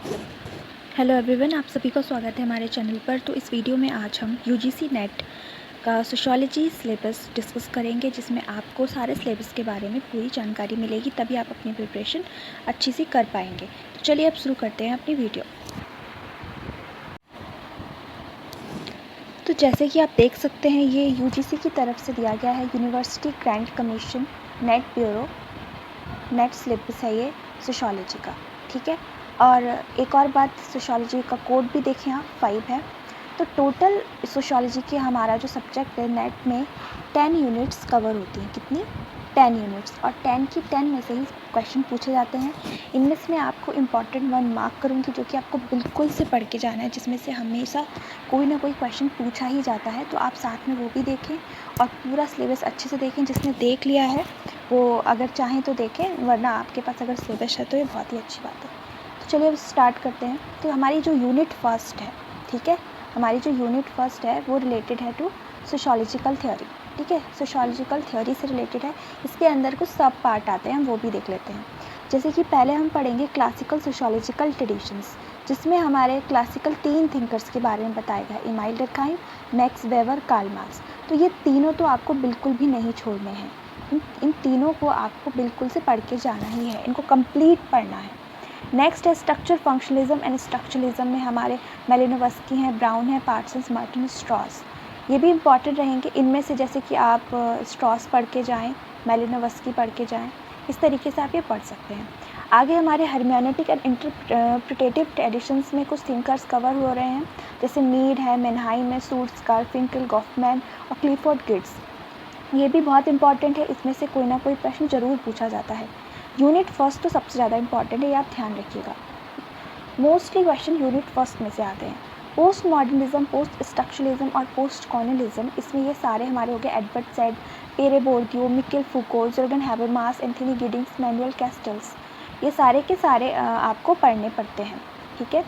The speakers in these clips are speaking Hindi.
हेलो एवरीवन, आप सभी का स्वागत है हमारे चैनल पर। तो इस वीडियो में आज हम यूजीसी नेट का सोशियोलॉजी सिलेबस डिस्कस करेंगे, जिसमें आपको सारे सिलेबस के बारे में पूरी जानकारी मिलेगी, तभी आप अपनी प्रिपरेशन अच्छी से कर पाएंगे। तो चलिए अब शुरू करते हैं अपनी वीडियो। तो जैसे कि आप देख सकते हैं, ये यूजीसी की तरफ से दिया गया है, university grant commission net bureau net syllabus है ये सोशियोलॉजी का, ठीक है। और एक और बात, सोशियोलॉजी का कोड भी देखें आप, 5 है। तो टोटल सोशियोलॉजी के हमारा जो सब्जेक्ट है नेट में 10 यूनिट्स कवर होती हैं। कितनी? 10 यूनिट्स। और 10 की 10 में से ही क्वेश्चन पूछे जाते हैं। इनमें से मैं आपको इम्पॉर्टेंट 1 मार्क करूँगी, जो कि आपको बिल्कुल से पढ़ के जाना है, जिसमें से हमेशा कोई ना कोई क्वेश्चन पूछा ही जाता है। तो आप साथ में वो भी देखें और पूरा सिलेबस अच्छे से देखें। जिसने देख लिया है वो अगर चाहें तो देखें, वरना आपके पास अगर सिलेबस है तो ये बहुत ही अच्छी बात है। तो चलिए अब स्टार्ट करते हैं। तो हमारी जो यूनिट फर्स्ट है, ठीक है, हमारी जो यूनिट फर्स्ट है वो रिलेटेड है टू सोशियोलॉजिकल थ्योरी, ठीक है। सोशियोलॉजिकल थ्योरी से रिलेटेड है। इसके अंदर कुछ सब पार्ट आते हैं, हम वो भी देख लेते हैं। जैसे कि पहले हम पढ़ेंगे क्लासिकल सोशियोलॉजिकल ट्रेडिशंस, जिसमें हमारे क्लासिकल 3 थिंकर्स के बारे में बताया गया है, Emile Durkheim, Max Weber, Karl Marx. तो ये तीनों तो आपको बिल्कुल भी नहीं छोड़ने हैं। इन तीनों को आपको बिल्कुल से पढ़ के जाना ही है, इनको कंप्लीट पढ़ना है। नेक्स्ट है स्ट्रक्चर फंक्शनलिज्म एंड स्ट्रक्चरलिज्म में हमारे मेलिनोवस्की हैं, ब्राउन है, पार्सन्स, मार्टिन, स्ट्रॉस। ये भी इंपॉर्टेंट रहेंगे। इनमें से जैसे कि आप स्ट्रॉस पढ़ के जाएँ, मेलिनोवस्की पढ़ के जाएँ, इस तरीके से आप ये पढ़ सकते हैं। आगे हमारे हर्मेनेटिक एंड इंटरप्रिटेटिव ट्रेडिशंस में कुछ थिंकर्स कवर हो रहे हैं, जैसे मीड है, मेनहाइम है, सूट्स, गारफिंकल, गॉफमैन और क्लिफोर्ड गिट्स। ये भी बहुत इंपॉर्टेंट है, इसमें से कोई ना कोई प्रश्न ज़रूर पूछा जाता है। यूनिट फर्स्ट तो सबसे ज़्यादा इंपॉर्टेंट है, ये आप ध्यान रखिएगा। मोस्टली क्वेश्चन यूनिट फर्स्ट में से आते हैं। पोस्ट मॉडर्निज्म, पोस्ट स्ट्रक्चरलिज्म और पोस्ट कॉलोनियलिज्म, इसमें ये सारे हमारे हो गए Edward Said, Pierre Bourdieu, Michel Foucault, Jurgen Habermas, Anthony Giddens, Manuel Castells. ये सारे के सारे आपको पढ़ने पड़ते हैं, ठीक है।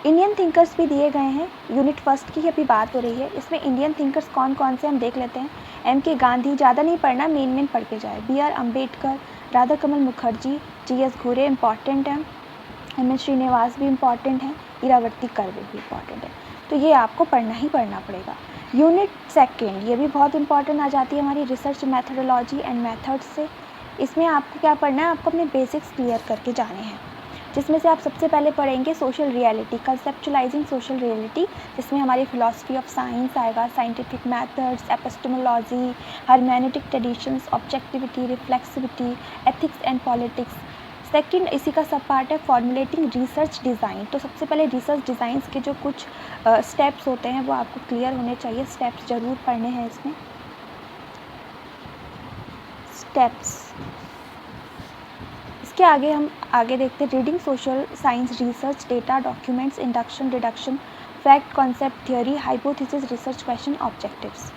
इंडियन थिंकर्स भी दिए गए हैं। यूनिट फर्स्ट की अभी बात हो रही है, इसमें इंडियन थिंकर्स कौन कौन से हम देख लेते हैं। एम के गांधी, ज़्यादा नहीं पढ़ना, मेन पढ़ के जाए। B R Ambedkar, Radha Kamal Mukherjee, G S Ghurye important हैं, एम एस श्रीनिवास भी इम्पॉर्टेंट हैं, इरावती कर्वे भी इम्पॉर्टेंट है। तो ये आपको पढ़ना ही पढ़ना पड़ेगा। यूनिट सेकेंड, ये भी बहुत इंपॉर्टेंट आ जाती है हमारी रिसर्च मैथडोलॉजी एंड मैथड्स से। इसमें आपको क्या पढ़ना है, आपको अपने बेसिक्स क्लियर करके जाने हैं, जिसमें से आप सबसे पहले पढ़ेंगे social reality, conceptualizing social reality, जिसमें हमारी फिलॉसफी ऑफ साइंस आएगा, scientific methods, epistemology, hermeneutic traditions, objectivity, reflexivity, ethics and politics. Second इसी का सब पार्ट है फॉर्मुलेटिंग रिसर्च डिज़ाइन। तो सबसे पहले रिसर्च डिज़ाइंस के जो कुछ स्टेप्स होते हैं वो आपको क्लियर होने चाहिए, स्टेप्स ज़रूर पढ़ने हैं इसमें। स्टेप्स इसके आगे हम आगे देखते हैं reading social science research data documents, induction, deduction, fact, concept, theory, hypothesis, research question, objectives.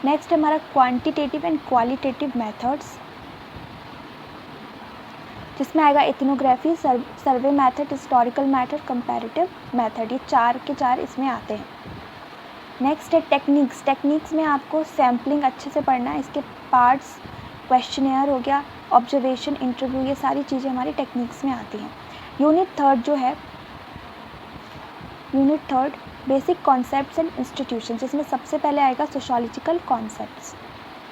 Next है हमारा क्वांटिटेटिव एंड क्वालिटेटिव मेथड्स, जिसमें आएगा ethnography, survey method, historical method, comparative method. ये 4 के 4 इसमें आते हैं। नेक्स्ट है टेक्निक्स। टेक्निक्स में आपको सैम्पलिंग अच्छे से पढ़ना है, इसके पार्ट्स, क्वेश्चनेयर हो गया, ऑब्जर्वेशन, इंटरव्यू, ये सारी चीज़ें हमारी टेक्निक्स में आती हैं। यूनिट थर्ड जो है, unit third basic concepts and institution, जिसमें सबसे पहले आएगा sociological concepts.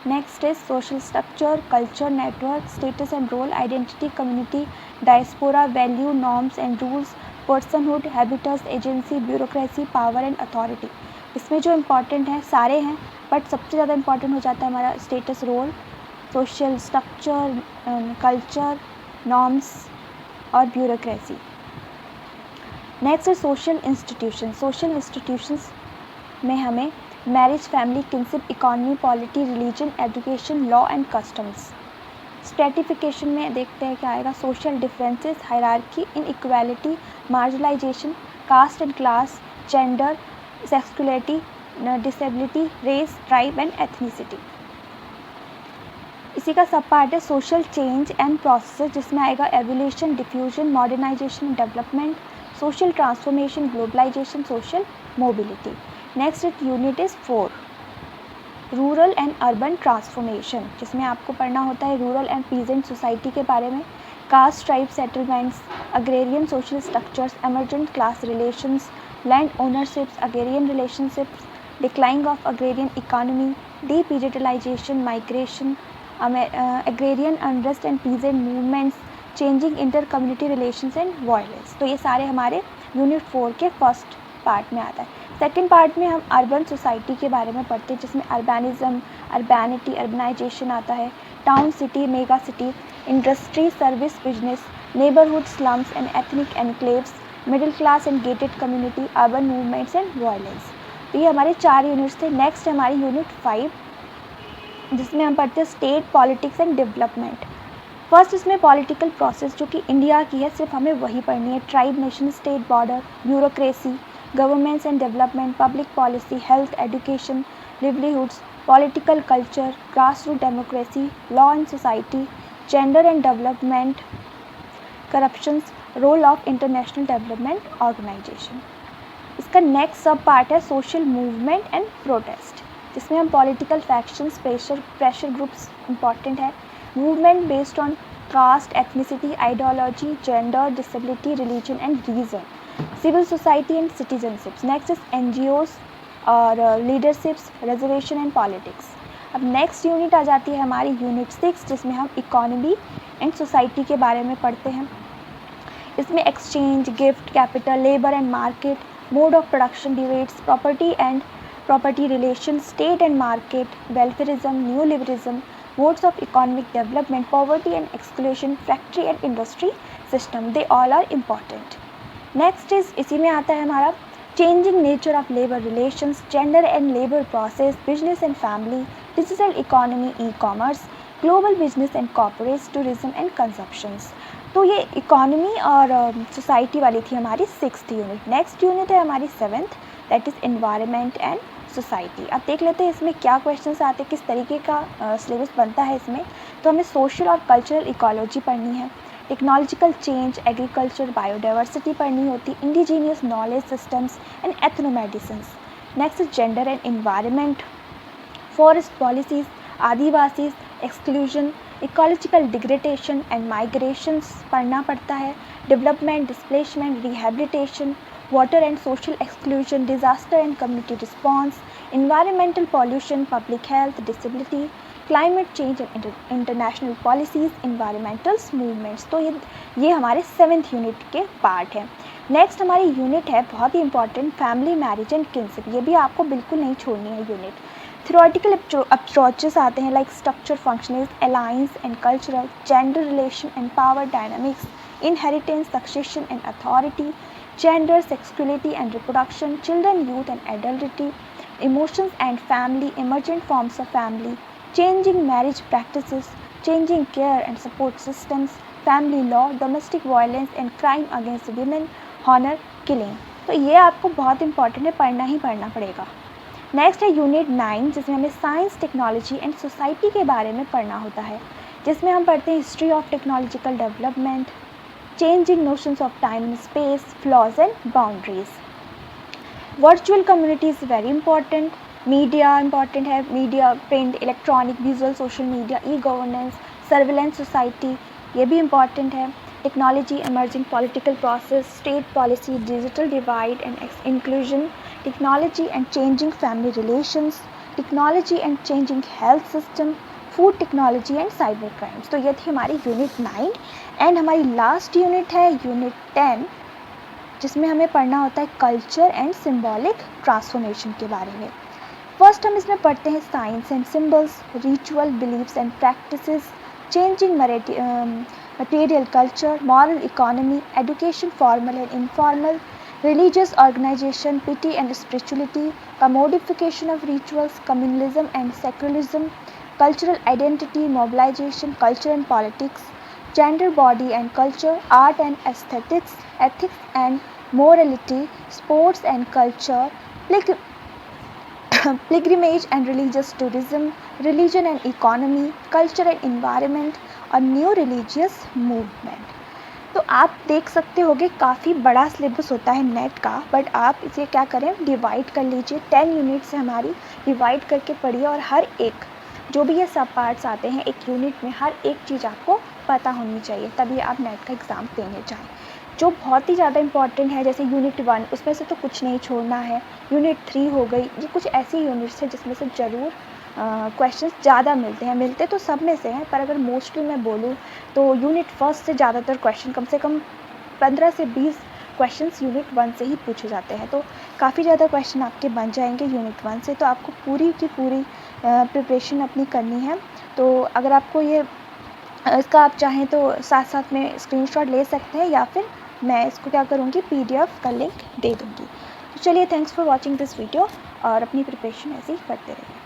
Next is social structure, culture, network, status and role, identity, community, diaspora, value, norms and rules, personhood, habitus, agency, bureaucracy, power and authority. इसमें जो इम्पॉर्टेंट हैं सारे हैं, बट सबसे ज़्यादा इम्पॉर्टेंट हो जाता है हमारा status, role, social structure, culture, norms और ब्यूरोक्रेसी। नेक्स्ट है सोशल इंस्टीट्यूशन। सोशल इंस्टीट्यूशंस में हमें marriage, family, kinship, economy, polity, religion, education, law and customs. Stratification में देखते हैं क्या आएगा, social differences, hierarchy, inequality, marginalisation, caste and class, gender, sexuality, disability, race, tribe and ethnicity. इसी का सब पार्ट है सोशल चेंज एंड प्रोसेस, जिसमें आएगा evolution, diffusion, modernisation, development, social transformation, globalisation, social mobility. Next unit is 4, rural and urban transformation, जिसमें आपको पढ़ना होता है रूरल एंड पीजेंट सोसाइटी के बारे में, caste tribe settlements, agrarian social structures, emergent class relations, land ownerships, agrarian relationships, decline of agrarian economy, dedigitalization, migration, agrarian unrest and peasant movements, changing inter community relations and violence. तो ये सारे हमारे यूनिट 4 के फर्स्ट पार्ट में आता है। सेकंड पार्ट में हम अर्बन सोसाइटी के बारे में पढ़ते हैं, जिसमें अर्बेनिज्म, अर्बैनिटी, अर्बनाइजेशन आता है, town city, mega city, industry, service, business, neighbourhood, slums and ethnic enclaves, middle class and gated community, urban movements and violence. तो ये हमारे 4 यूनिट्स थे। नेक्स्ट हमारी यूनिट 5, जिसमें हम पढ़ते हैं state politics and development. First इसमें पॉलिटिकल प्रोसेस जो कि इंडिया की है, सिर्फ हमें वही पढ़नी है। Tribe, nation state, border, bureaucracy, governments and development, public policy, health, education, livelihoods, political culture, grass root democracy, law and society, gender and development, corruptions, role of international development organization. इसका नेक्स्ट सब पार्ट है सोशल मूवमेंट एंड प्रोटेस्ट, जिसमें हम political factions, pressure groups important है, movement based on caste, ethnicity, ideology, gender, disability, religion and region, civil society and citizenships. Next is NGOs और लीडरशिप्स, रिजर्वेशन एंड पॉलिटिक्स। अब नेक्स्ट यूनिट आ जाती है हमारी यूनिट 6, जिसमें हम इकोनॉमी एंड सोसाइटी के बारे में पढ़ते हैं। इसमें exchange, gift, capital, labour and market, mode of production, debates, property and property relations, state and market, welfareism, neoliberalism, modes of economic development, poverty and exclusion, factory and industry system, they all are important. Next is इसी में आता है हमारा changing nature of labor relations, gender and labor process, business and family, digital economy, e-commerce, global business and corporates, tourism and consumptions। तो ये इकोनॉमी और सोसाइटी वाली थी हमारी 6th यूनिट। नेक्स्ट यूनिट है हमारी 7th, that is environment and society. अब देख लेते हैं इसमें क्या क्वेश्चंस आते हैं, किस तरीके का सिलेबस बनता है इसमें। तो हमें सोशल और कल्चरल इकोलॉजी पढ़नी है, टेक्नोलॉजिकल चेंज, एग्रीकल्चर, बायोडाइवर्सिटी पढ़नी होती, indigenous knowledge systems and ethnomedicines. Next is gender and environment, forest policies, Adivasis, exclusion, ecological degradation and migrations पढ़ना पड़ता है, development, displacement, rehabilitation, water and social exclusion, disaster and community response, environmental pollution, public health, disability, climate change and international policies, environmental movements। तो ये हमारे 7th यूनिट के पार्ट है। नेक्स्ट हमारी यूनिट है बहुत ही important, family, marriage and kinship. ये भी आपको बिल्कुल नहीं छोड़नी है यूनिट। थ्योरेटिकल अप्रोचेस आते हैं like structure, functional, alliance and cultural, gender relation and power dynamics, inheritance, succession and authority, gender, sexuality and reproduction, children, youth and adulthood, emotions and family, emergent forms of family, changing marriage practices, changing care and support systems, family law, domestic violence and crime against women, honor killing। तो ये आपको बहुत इंपॉर्टेंट है, पढ़ना ही पढ़ना पड़ेगा। नेक्स्ट है यूनिट 9, जिसमें हमें साइंस, टेक्नोलॉजी एंड सोसाइटी के बारे में पढ़ना होता है, जिसमें हम पढ़ते हैं history of technological development, changing notions of time and space, flaws and boundaries। Virtual community is very important, media important है, media, print, electronic, visual, social media, e-governance, surveillance society, ये भी important है। Technology, emerging political process, state policy, digital divide and inclusion, technology and changing family relations, technology and changing health system, food technology and cyber crimes. तो ये थी हमारी यूनिट 9 एंड हमारी लास्ट यूनिट है यूनिट 10, जिसमें हमें पढ़ना होता है कल्चर एंड सिंबॉलिक ट्रांसफॉर्मेशन के बारे में। फर्स्ट हम इसमें पढ़ते हैं signs and symbols, ritual, beliefs and practices, changing material culture, moral economy, education, formal and informal, religious organization, piety and spirituality, commodification of rituals, communalism and secularism, cultural identity, mobilization, culture and politics, gender, body and culture, art and aesthetics, ethics and morality, sports and culture, pilgrimage and religious tourism, religion and economy, culture and environment और new religious movement। तो आप देख सकते होगे काफ़ी बड़ा सिलेबस होता है नेट का, बट आप इसे क्या करें, डिवाइड कर लीजिए। 10 यूनिट्स है हमारी, डिवाइड करके पढ़िए और हर एक जो भी ये सब पार्ट्स आते हैं एक यूनिट में, हर एक चीज़ आपको पता होनी चाहिए, तभी आप नेट का एग्ज़ाम देने जाएँ। जो बहुत ही ज़्यादा इंपॉर्टेंट है जैसे यूनिट 1, उसमें से तो कुछ नहीं छोड़ना है। यूनिट 3 हो गई, ये कुछ ऐसी यूनिट्स हैं जिसमें से ज़रूर क्वेश्चंस ज़्यादा मिलते हैं। मिलते तो सब में से हैं, पर अगर मोस्टली मैं बोलूँ तो यूनिट 1 से ज़्यादातर क्वेश्चन, कम से कम 15 से 20 क्वेश्चंस यूनिट 1 से ही पूछे जाते हैं। तो काफ़ी ज़्यादा क्वेश्चन आपके बन जाएंगे यूनिट 1 से, तो आपको पूरी की पूरी प्रिपरेशन अपनी करनी है। तो अगर आपको ये इसका आप चाहें तो साथ साथ में स्क्रीनशॉट ले सकते हैं, या फिर मैं इसको क्या करूँगी, PDF का लिंक दे दूँगी। तो चलिए, thanks for watching this video, और अपनी प्रिपरेशन ऐसे ही करते रहिए।